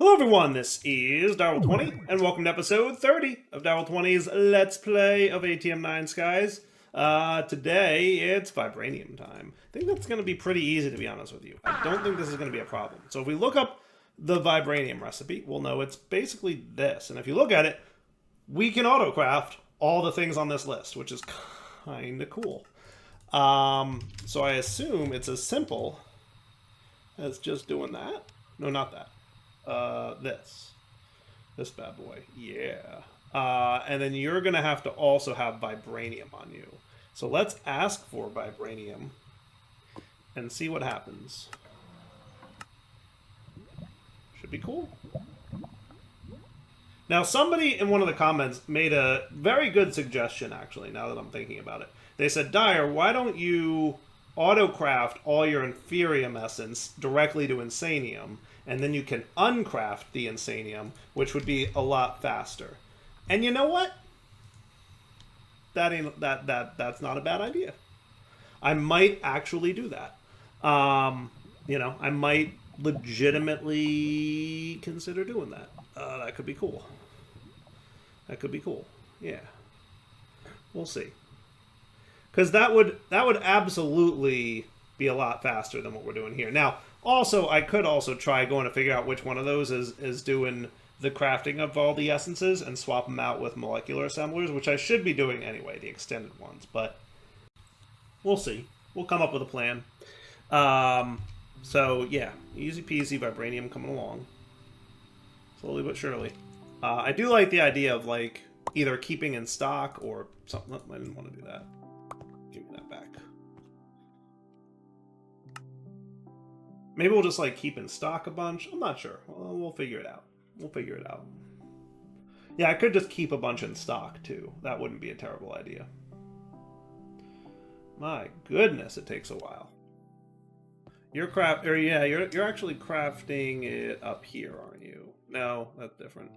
Hello everyone, this is Darryl20, and welcome to episode 30 of Darryl20's Let's Play of ATM9 Skies. Today, it's Vibranium time. I think that's going to be pretty easy, to be honest with you. I don't think this is going to be a problem. So if we look up the Vibranium recipe, we'll know it's basically this. And if you look at it, we can autocraft all the things on this list, which is kind of cool. So I assume it's as simple as just doing that. No, not that. This bad boy, yeah. And then you're gonna have to also have Vibranium on you. So let's ask for Vibranium and see what happens. Should be cool. Now, somebody in one of the comments made a very good suggestion, actually, now that I'm thinking about it. They said, Dyer, why don't you autocraft all your Inferium essence directly to Insanium, and then you can uncraft the Insanium, which would be a lot faster. And you know what? That's not a bad idea. I might actually do that. You know, I might legitimately consider doing that. That could be cool. That could be cool. Yeah. We'll see. Because that would absolutely be a lot faster than what we're doing here. Now, also, I could also try going to figure out which one of those is doing the crafting of all the essences and swap them out with molecular assemblers, which I should be doing anyway, the extended ones. But we'll see. We'll come up with a plan. So, yeah, easy peasy Vibranium coming along. Slowly but surely. I do like the idea of, like, either keeping in stock or something. I didn't want to do that. Give me that back. Maybe we'll just, like, keep in stock a bunch. I'm not sure. We'll figure it out. We'll figure it out. Yeah, I could just keep a bunch in stock, too. That wouldn't be a terrible idea. My goodness, it takes a while. You're actually crafting it up here, aren't you? No, that's different.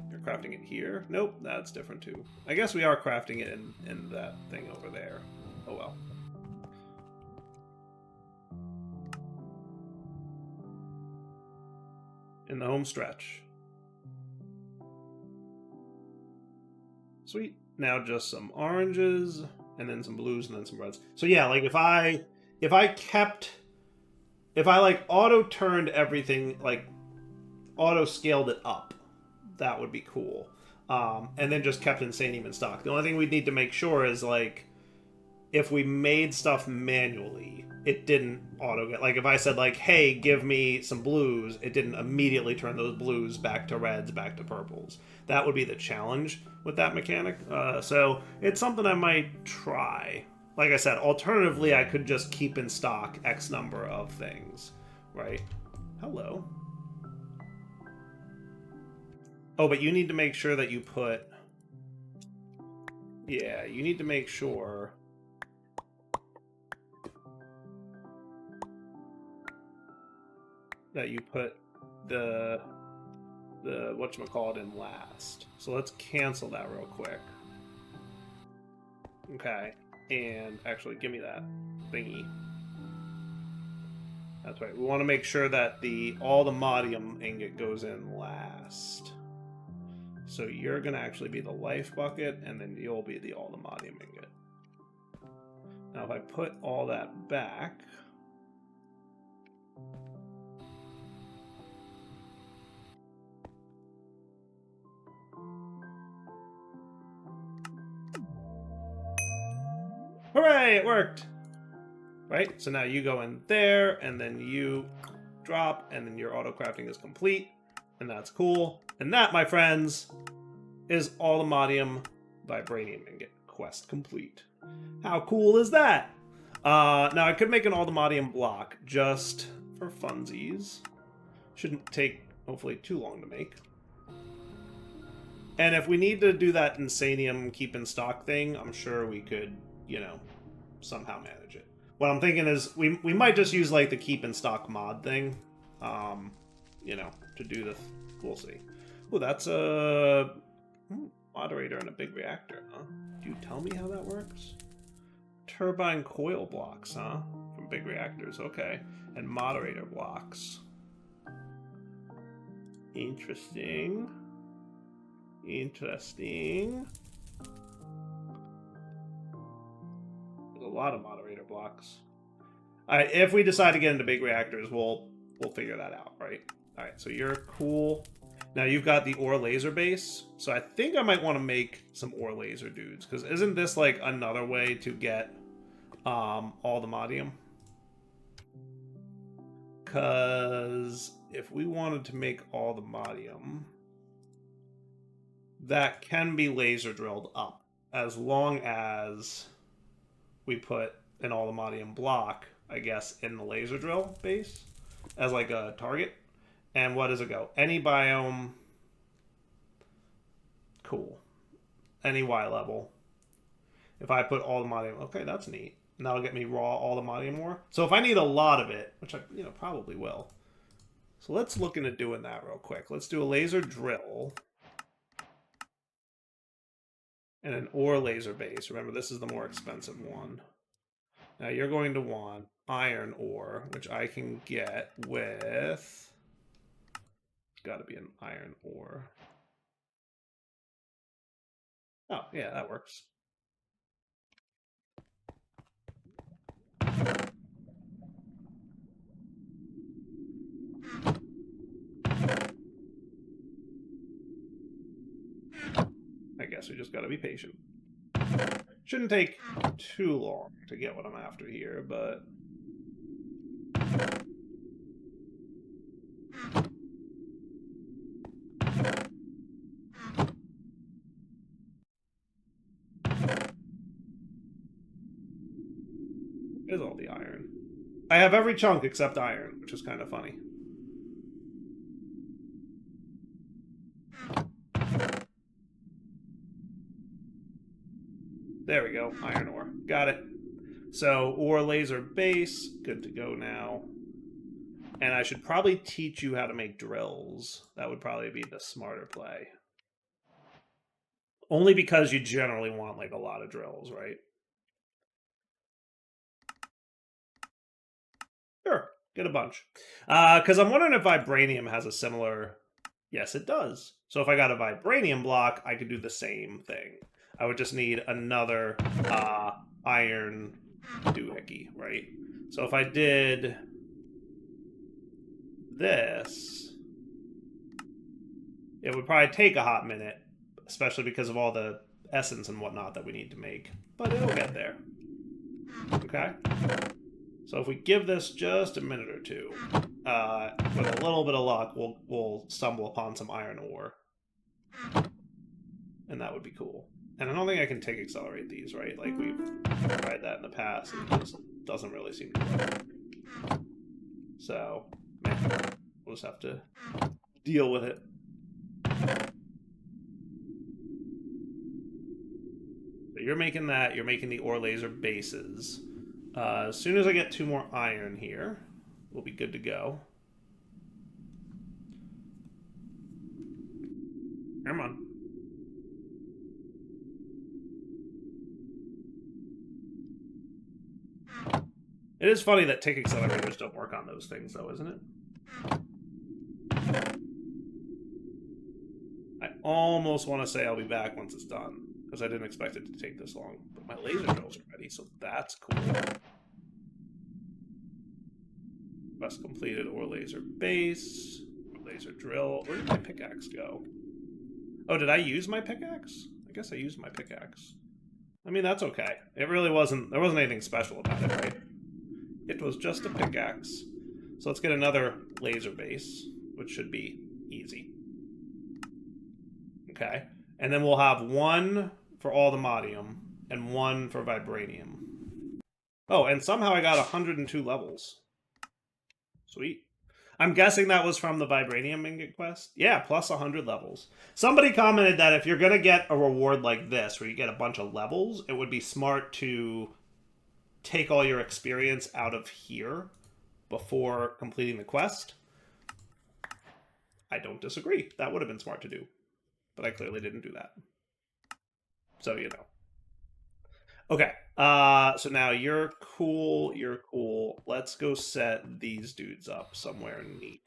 You're crafting it here? Nope, that's different, too. I guess we are crafting it in that thing over there. Oh, well. In the home stretch. Sweet. Now just some oranges, and then some blues, and then some reds. So yeah, like if I like auto-turned everything, like auto-scaled it up, that would be cool. And then just kept Insanium in stock. The only thing we'd need to make sure is, like, if we made stuff manually, it didn't auto-get... Like, if I said, like, hey, give me some blues, it didn't immediately turn those blues back to reds, back to purples. That would be the challenge with that mechanic. So it's something I might try. Like I said, alternatively, I could just keep in stock X number of things, right? Hello. Oh, but you need to make sure that you put... Yeah, you need to make sure... that you put the whatchamacallit in last. So let's cancel that real quick. Okay. And actually, give me that thingy. That's right. We want to make sure that all the Allthemodium ingot goes in last. So you're going to actually be the life bucket, and then you'll be the Allthemodium ingot. Now, if I put all that back... Hooray, it worked! Right? So now you go in there, and then you drop, and then your auto-crafting is complete, and that's cool. And that, my friends, is Allthemodium Vibranium Ingot quest complete. How cool is that? Now, I could make an Allthemodium block just for funsies. Shouldn't take, hopefully, too long to make. And if we need to do that Insanium keep in stock thing, I'm sure we could... you know, somehow manage it. What I'm thinking is we might just use, like, the keep in stock mod thing, you know, to do this. We'll see. Oh, that's a moderator and a big reactor, huh? Do you tell me how that works? Turbine coil blocks, huh? From big reactors, okay. And moderator blocks. Interesting. Interesting. There's a lot of moderator blocks. All right, if we decide to get into big reactors, we'll figure that out, right? All right, so you're cool. Now you've got the ore laser base, so I think I might want to make some ore laser dudes, because isn't this like another way to get Allthemodium? Because if we wanted to make Allthemodium, that can be laser drilled up, as long as we put an Allthemodium block, I guess, in the laser drill base as like a target. And what does it go? Any biome. Cool. Any Y level. If I put Allthemodium, okay, that's neat. And that'll get me raw Allthemodium ore. So if I need a lot of it, which I probably will. So let's look into doing that real quick. Let's do a laser drill. And an ore laser base. Remember, this is the more expensive one. Now you're going to want iron ore, which I can get with... It's got to be an iron ore. Oh, yeah, that works. I guess we just got to be patient. Shouldn't take too long to get what I'm after here, but... Is all the iron. I have every chunk except iron, which is kind of funny. There we go, iron ore. Got it. So, ore laser base, good to go now. And I should probably teach you how to make drills. That would probably be the smarter play. Only because you generally want like a lot of drills, right? Sure, get a bunch. Because I'm wondering if Vibranium has a similar... Yes, it does. So if I got a Vibranium block, I could do the same thing. I would just need another iron doohickey, right? So if I did this, it would probably take a hot minute, especially because of all the essence and whatnot that we need to make. But it'll get there. Okay? So if we give this just a minute or two, with a little bit of luck, we'll stumble upon some iron ore. And that would be cool. And I don't think I can tick accelerate these, right? Like, we've tried that in the past, and it just doesn't really seem to work. So, we'll just have to deal with it. So you're making that. You're making the ore laser bases. As soon as I get 2 more iron here, we'll be good to go. Come on. It is funny that tick accelerators don't work on those things, though, isn't it? I almost want to say I'll be back once it's done, because I didn't expect it to take this long. But my laser drills are ready, so that's cool. Quest completed, ore laser base, laser drill. Where did my pickaxe go? Oh, did I use my pickaxe? I guess I used my pickaxe. I mean, that's okay. It really wasn't... There wasn't anything special about it, right? It was just a pickaxe. So let's get another laser base, which should be easy. Okay. And then we'll have 1 for Allthemodium and 1 for Vibranium. Oh, and somehow I got 102 levels. Sweet. I'm guessing that was from the Vibranium ingot quest. Yeah, plus 100 levels. Somebody commented that if you're going to get a reward like this, where you get a bunch of levels, it would be smart to take all your experience out of here before completing the quest. I don't disagree. That would have been smart to do. But I clearly didn't do that. So, you know. Okay. So now you're cool. You're cool. Let's go set these dudes up somewhere neat.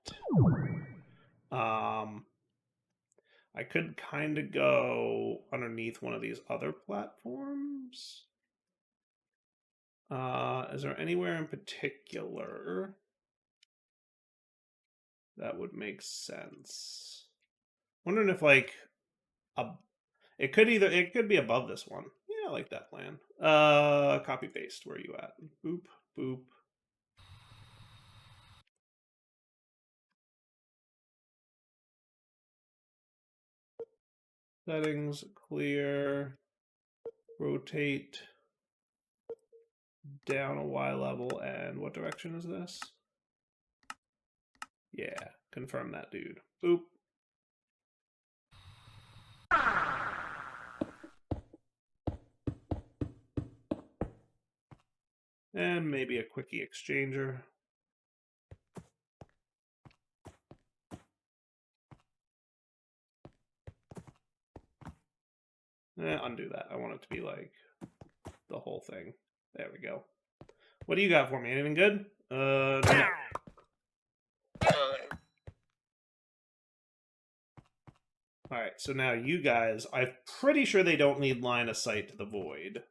I could kind of go underneath one of these other platforms. Is there anywhere in particular that would make sense? Wondering if like it could be above this one. Yeah, I like that plan. Copy paste. Where are you at? Boop boop. Settings clear. Rotate down a Y level, and what direction is this? Yeah, confirm that, dude. Boop. And maybe a quickie exchanger. Undo that. I want it to be like the whole thing. There we go. What do you got for me? Anything good? No. Alright, so now you guys, I'm pretty sure they don't need line of sight to the void.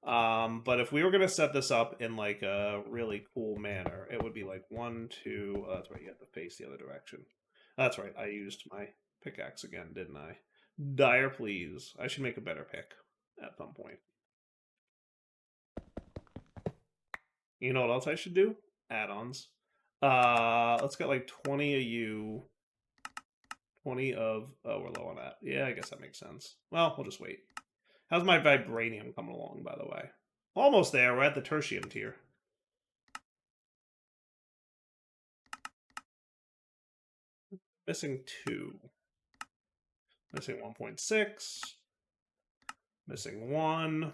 But if we were going to set this up in like a really cool manner, it would be like 1, 2, that's right, you have to face the other direction. That's right, I used my pickaxe again, didn't I? Dire, please. I should make a better pick at some point. You know what else I should do? Add-ons. Let's get like 20 of you. 20 of... Oh, we're low on that. Yeah, I guess that makes sense. Well, we'll just wait. How's my Vibranium coming along, by the way? Almost there. We're at the tertium tier. Missing 2. Missing 1.6. Missing 1.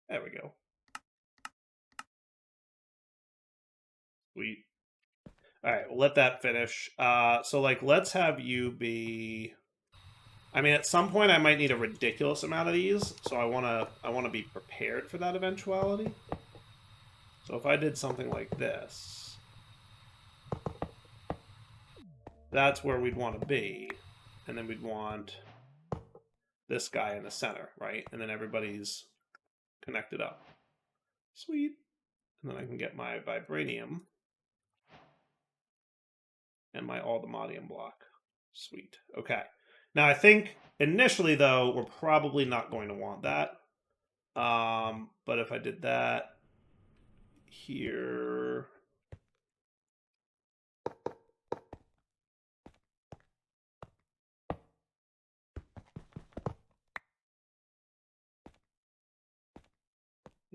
There we go. Sweet. All right, we'll let that finish. So, like, let's have you be... I mean, at some point I might need a ridiculous amount of these, so I wanna be prepared for that eventuality. So if I did something like this, that's where we'd want to be, and then we'd want this guy in the center, right? And then everybody's connected up. Sweet. And then I can get my Vibranium and my Allthemodium Block. Sweet. Okay. Now I think initially though we're probably not going to want that. But if I did that here,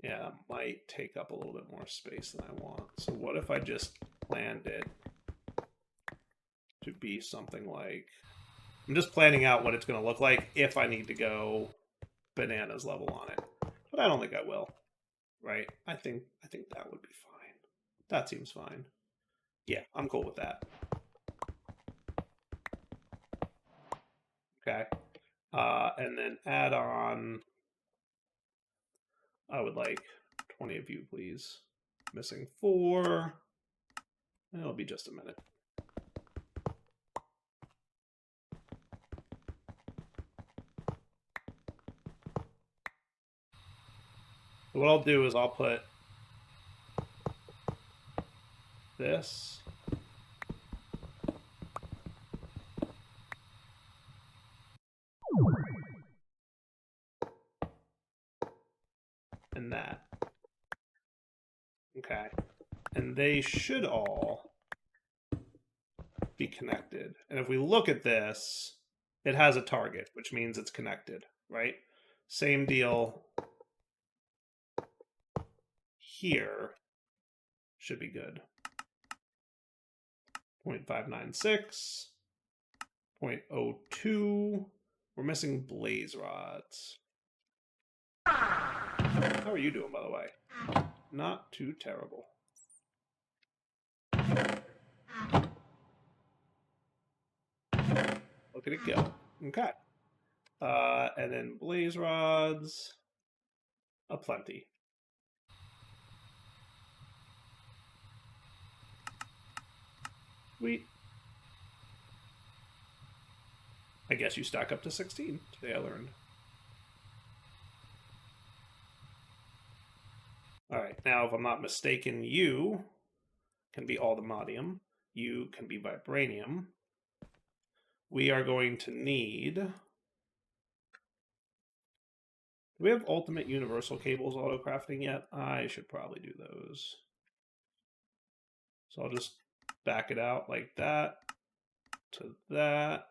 yeah, that might take up a little bit more space than I want. So what if I just planned it to be something like... I'm just planning out what it's going to look like if I need to go bananas level on it. But I don't think I will. Right? I think that would be fine. That seems fine. Yeah, I'm cool with that. Okay. And then add on... I would like 20 of you, please. Missing 4. It'll be just a minute. What I'll do is I'll put this. And that. Okay. And they should all be connected. And if we look at this, it has a target, which means it's connected, right? Same deal here. Should be good. 0.596. 0.02. We're missing blaze rods. How are you doing, by the way? Not too terrible. Look at it go. Okay. And then blaze rods. Aplenty. Sweet. I guess you stack up to 16. Today I learned. Alright, now if I'm not mistaken, you can be Allthemodium. You can be Vibranium. We are going to need... Do we have Ultimate Universal Cables auto-crafting yet? I should probably do those. So I'll just back it out like that, to that,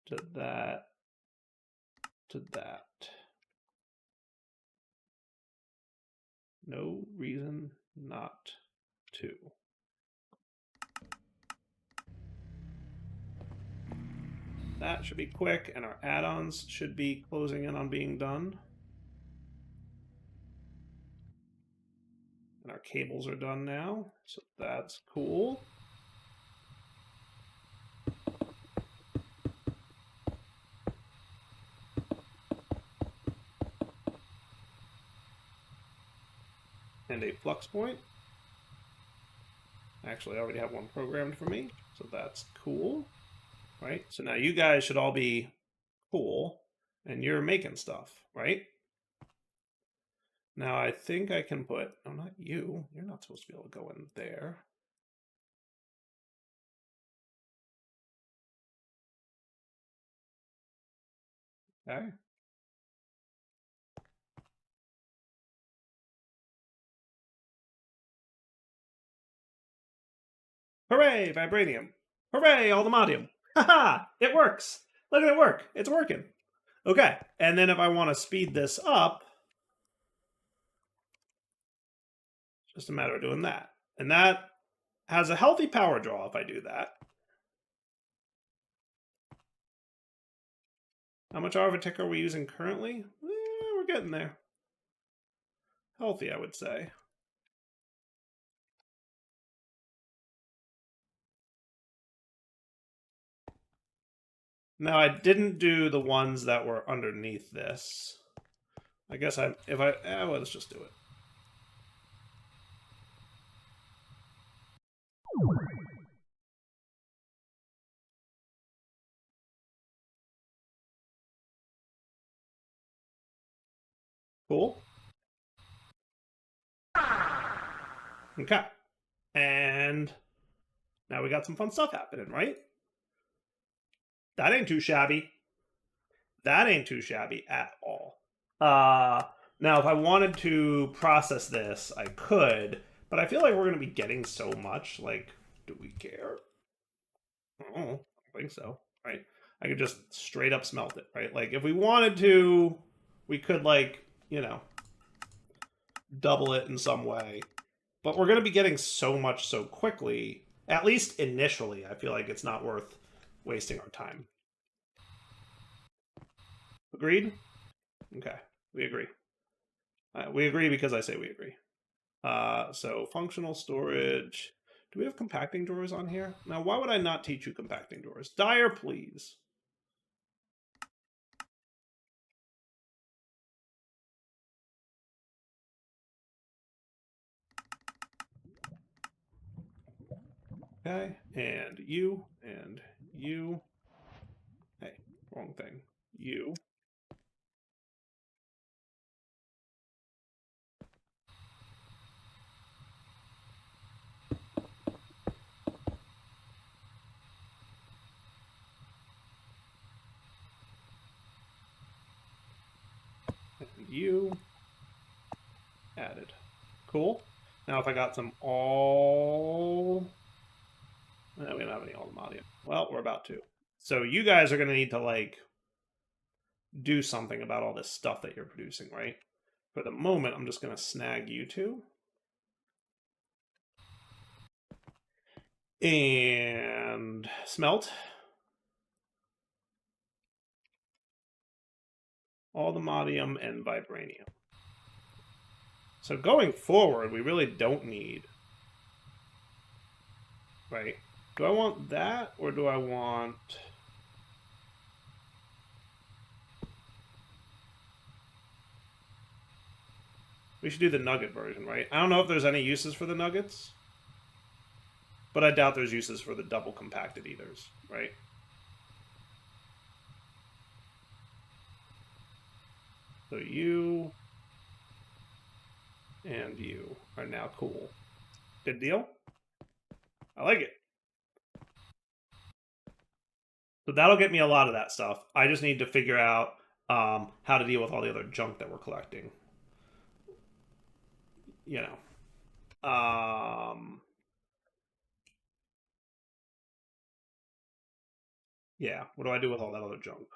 to that, to that. No reason not to. That should be quick, and our add-ons should be closing in on being done. And our cables are done now, so that's cool. And a flux point. Actually, I already have one programmed for me, so that's cool. Right? So now you guys should all be cool, and you're making stuff, right? Now I think I can put, oh, not you. You're not supposed to be able to go in there. Okay. Hooray, Vibranium. Hooray, Allthemodium. Haha, it works. Look at it work. It's working. Okay, and then if I want to speed this up, it's just a matter of doing that. And that has a healthy power draw if I do that. How much arithmetic are we using currently? We're getting there. Healthy, I would say. Now, I didn't do the ones that were underneath this. I guess well, let's just do it. Cool. Okay. And now we got some fun stuff happening, right? That ain't too shabby. That ain't too shabby at all. Now, if I wanted to process this, I could, but I feel like we're going to be getting so much. Like, do we care? Oh, I don't think so, right? I could just straight up smelt it, right? Like, if we wanted to, we could, like, you know, double it in some way. But we're going to be getting so much so quickly, at least initially, I feel like it's not worth wasting our time. Agreed? Okay, we agree. We agree because I say we agree. So functional storage. Do we have compacting drawers on here? Now, why would I not teach you compacting drawers? Dyer, please. Okay, and you. Hey, wrong thing. You. And you. Added. Cool. Now if I got some all... No, we don't have any Allthemodium. Well, we're about to. So you guys are going to need to, like, do something about all this stuff that you're producing, right? For the moment, I'm just going to snag you two. And smelt. Allthemodium and Vibranium. So going forward, we really don't need... Right? Do I want that, or do I want... We should do the nugget version, right? I don't know if there's any uses for the nuggets. But I doubt there's uses for the double compacted ethers, right? So you and you are now cool. Good deal? I like it. So that'll get me a lot of that stuff. I just need to figure out how to deal with all the other junk that we're collecting. You know. Yeah, what do I do with all that other junk?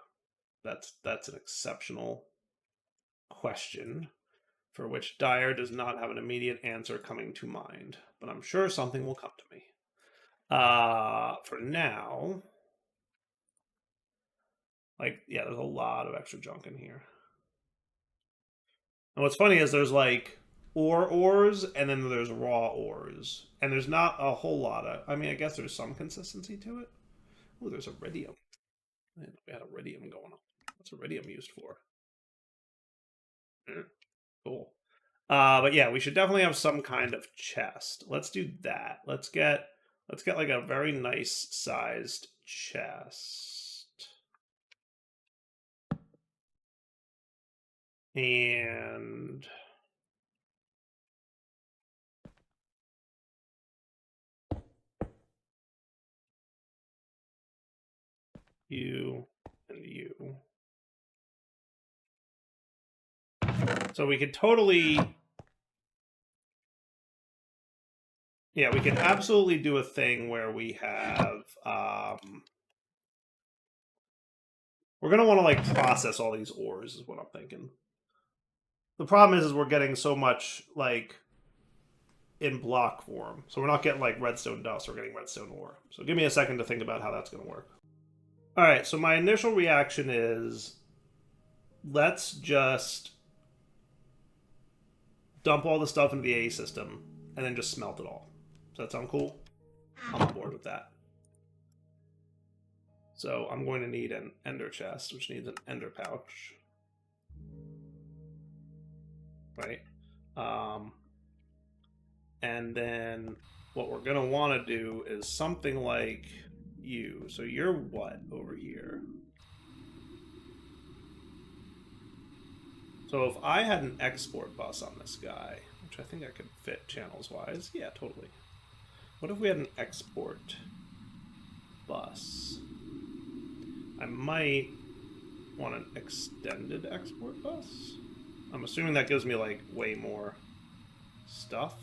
That's an exceptional question for which Dyer does not have an immediate answer coming to mind, but I'm sure something will come to me. For now, like, yeah, there's a lot of extra junk in here. And what's funny is there's like ores, and then there's raw ores, and there's not a whole lot of. I mean, I guess there's some consistency to it. Oh, there's iridium. Man, we had iridium going on. What's iridium used for? Cool. But yeah, we should definitely have some kind of chest. Let's do that. Let's get like a very nice sized chest. And you and you. So we could totally, yeah, we could absolutely do a thing where we have, we're going to want to like process all these ores is what I'm thinking. The problem is we're getting so much like in block form. So we're not getting like redstone dust, we're getting redstone ore. So give me a second to think about how that's going to work. All right, so my initial reaction is let's just dump all the stuff into the A system and then just smelt it all. Does that sound cool? I'm on board with that. So I'm going to need an ender chest, which needs an ender pouch. Right? And then what we're going to want to do is something like you. So you're what over here? So if I had an export bus on this guy, which I think I could fit channels-wise, yeah, totally. What if we had an export bus? I might want an extended export bus. I'm assuming that gives me, like, way more stuff.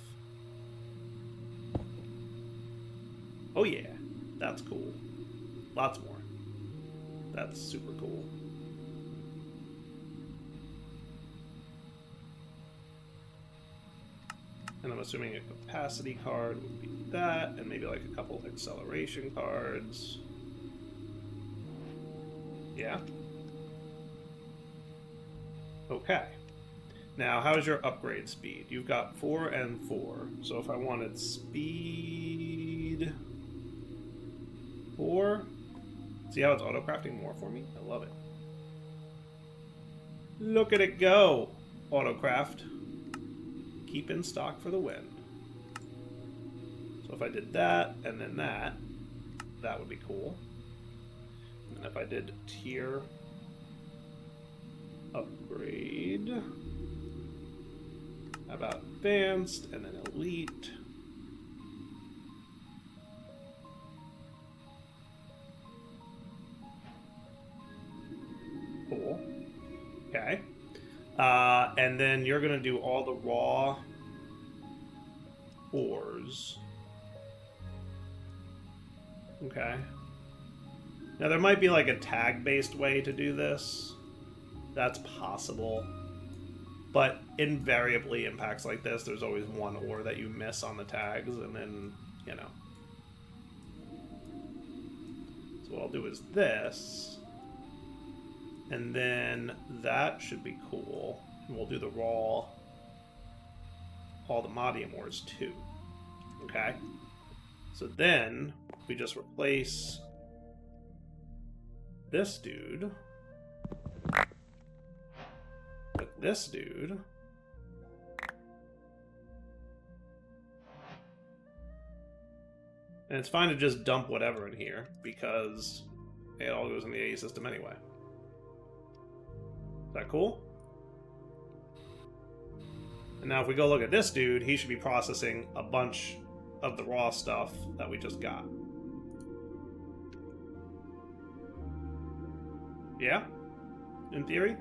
Oh yeah, that's cool. Lots more. That's super cool. And I'm assuming a capacity card would be that, and maybe like a couple acceleration cards. Yeah. Okay. Now, how's your upgrade speed? You've got 4 and 4. So if I wanted speed 4, see how it's auto-crafting more for me? I love it. Look at it go, autocraft. Keep in stock for the win. So if I did that and then that, that would be cool. And if I did tier upgrade, how about advanced and then elite? Cool. Okay. And then you're going to do all the raw ores. Okay. Now, there might be like a tag-based way to do this. That's possible. But invariably, in packs like this, there's always one ore that you miss on the tags, and then, you know. So what I'll do is this. And then that should be cool. And we'll do the raw Allthemodium ores too. Okay? So then we just replace this dude with this dude. And it's fine to just dump whatever in here, because it all goes in the AE system anyway. Is that cool? And now if we go look at this dude, he should be processing a bunch of the raw stuff that we just got. Yeah? In theory?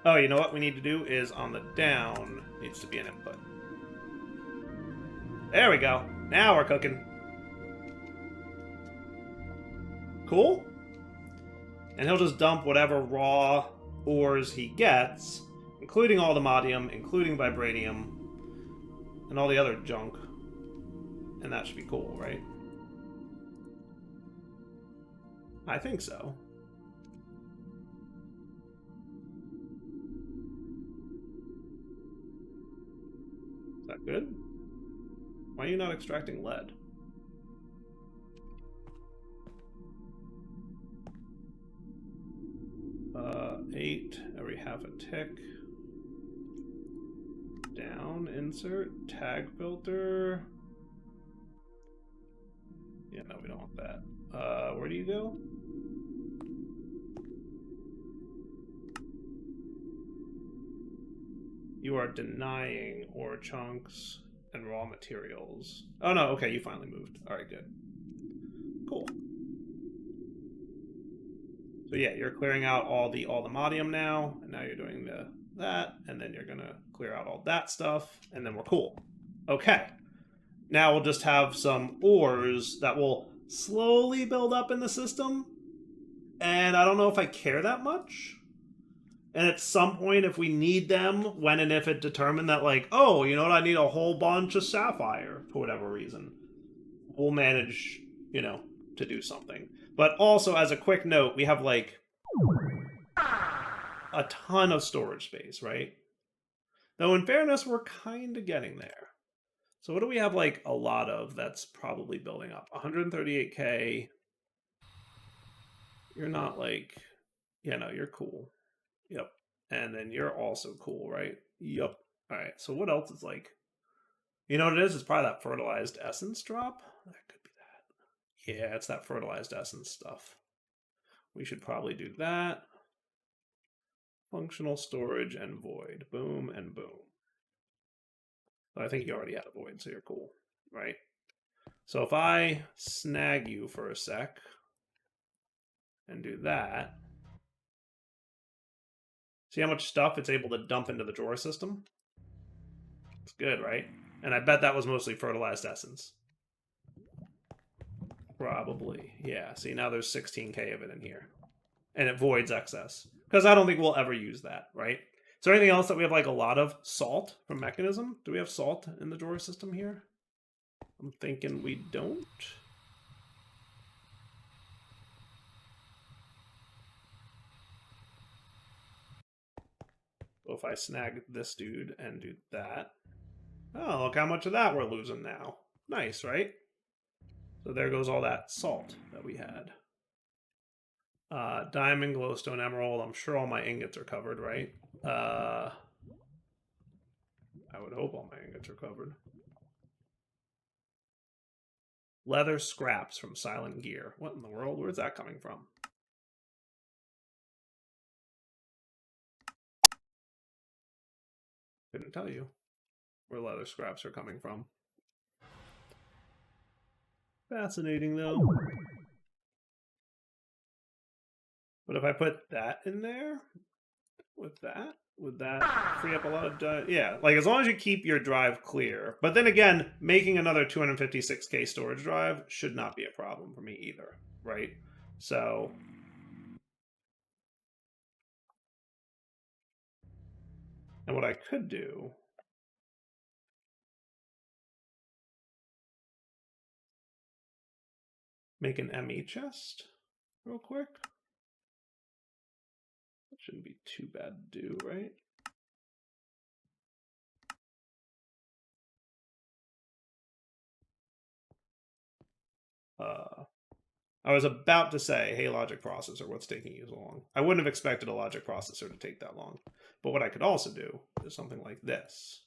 Oh, you know what we need to do is on the down needs to be an input. There we go. Now we're cooking. Cool? And he'll just dump whatever raw ores he gets, including Allthemodium, including Vibranium, and all the other junk. And that should be cool, right? I think so. Is that good? Why are you not extracting lead? Eight every half a tick. Down, insert, tag filter. Yeah, no, we don't want that. Where do you go? You are denying ore chunks and raw materials. Oh no, okay, you finally moved. Alright, good. Cool. So yeah, you're clearing out all the Allthemodium now, and now you're doing that, and then you're gonna clear out all that stuff, and then we're cool. Okay. Now we'll just have some ores that will slowly build up in the system, and I don't know if I care that much. And at some point, if we need them, when and if it determined that, like, oh, you know what, I need a whole bunch of sapphire for whatever reason, we'll manage, you know, to do something. But also, as a quick note, we have, like, a ton of storage space, right? Though, in fairness, we're kind of getting there. So what do we have, like, a lot of that's probably building up? 138k. You're not, like... Yeah, no, you're cool. Yep. And then you're also cool, right? Yep. All right, so what else is, like... You know what it is? It's probably that fertilized essence drop. That could be that. Yeah, it's that fertilized essence stuff. We should probably do that. Functional storage and void. Boom and boom. I think you already had a void, so you're cool, right? So if I snag you for a sec and do that, see how much stuff it's able to dump into the drawer system? It's good, right? And I bet that was mostly fertilized essence. Probably. Yeah, see, now there's 16k of it in here. And it voids excess. Because I don't think we'll ever use that, right? Is there anything else that we have, like, a lot of? Salt from Mechanism? Do we have salt in the drawer system here? I'm thinking we don't. So if I snag this dude and do that... Oh, look how much of that we're losing now. Nice, right? So there goes all that salt that we had. Diamond, glowstone, emerald. I'm sure all my ingots are covered, right? I would hope all my ingots are covered. Leather scraps from Silent Gear. What in the world? Where's that coming from? Couldn't tell you where leather scraps are coming from. Fascinating, though. But if I put that in there, with that, would that free up a lot of... yeah, like, as long as you keep your drive clear. But then again, making another 256k storage drive should not be a problem for me either, right? So... And what I could do... Make an ME chest real quick. That shouldn't be too bad to do, right? I was about to say, hey, logic processor, what's taking you so long? I wouldn't have expected a logic processor to take that long. But what I could also do is something like this.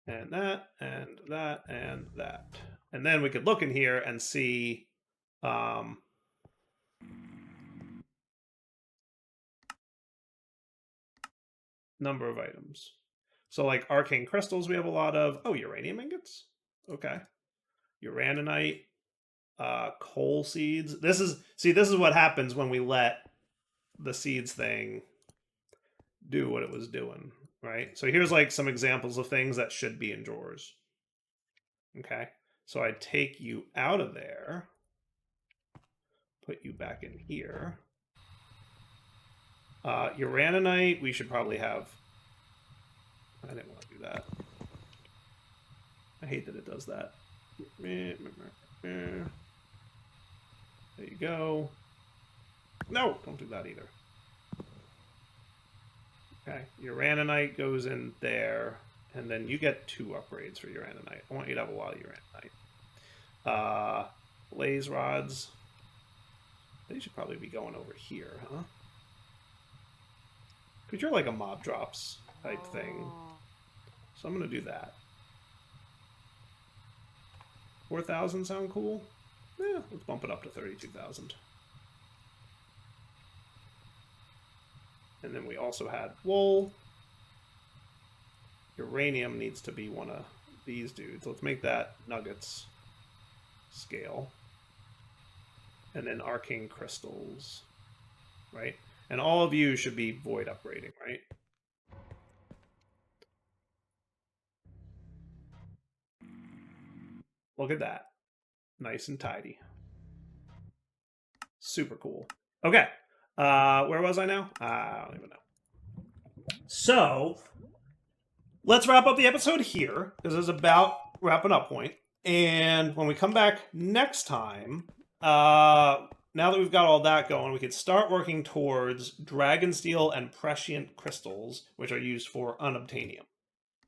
And that, and that, and that. And then we could look in here and see number of items. So like arcane crystals we have a lot of. Oh, uranium ingots? Okay. Uraninite, coal seeds. This is what happens when we let the seeds thing do what it was doing, right? So here's like some examples of things that should be in drawers. Okay. So I take you out of there, put you back in here. Uraninite, we should probably have. I didn't want to do that. I hate that it does that. There you go. No, don't do that either. Okay, Uraninite goes in there, and then you get 2 upgrades for Uraninite. I want you to have a lot of Uraninite. Blaze rods. They should probably be going over here, huh? Because you're like a mob drops type thing. So I'm going to do that. 4,000 sound cool? Yeah, let's bump it up to 32,000. And then we also had wool. Uranium needs to be one of these dudes. Let's make that nuggets scale. And then arcane crystals, right? And all of you should be void upgrading, right? Look at that. Nice and tidy. Super cool. Okay. Where was I now? I don't even know. So, let's wrap up the episode here, because it's about wrapping up point. And when we come back next time, now that we've got all that going, we could start working towards Dragonsteel and Prescient crystals, which are used for unobtainium.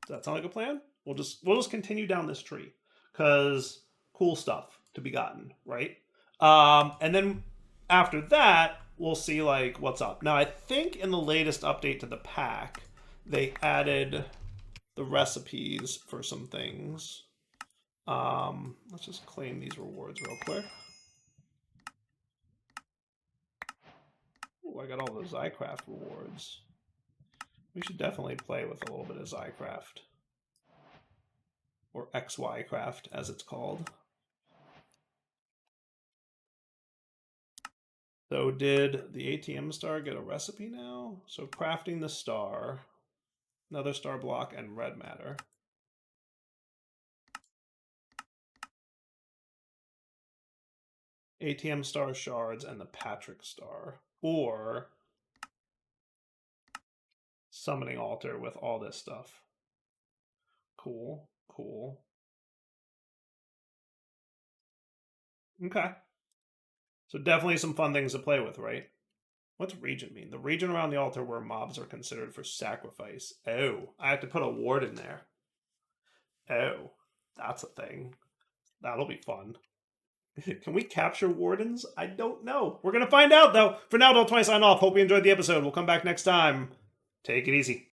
Does that sound like a plan? We'll just continue down this tree, because cool stuff to be gotten, right? And then after that, we'll see like what's up. Now, I think in the latest update to the pack, they added the recipes for some things. Let's just claim these rewards real quick. Oh, I got all those Zycraft rewards. We should definitely play with a little bit of Zycraft. Or XYcraft, as it's called. So did the ATM star get a recipe now? So crafting the star, another star block, and red matter. ATM star shards and the Patrick star. Or summoning altar with all this stuff. Cool, cool. Okay. So definitely some fun things to play with, right? What's region mean? The region around the altar where mobs are considered for sacrifice. Oh, I have to put a ward in there. Oh, that's a thing. That'll be fun. Can we capture wardens? I don't know. We're going to find out, though. For now, Adult20 sign off. Hope you enjoyed the episode. We'll come back next time. Take it easy.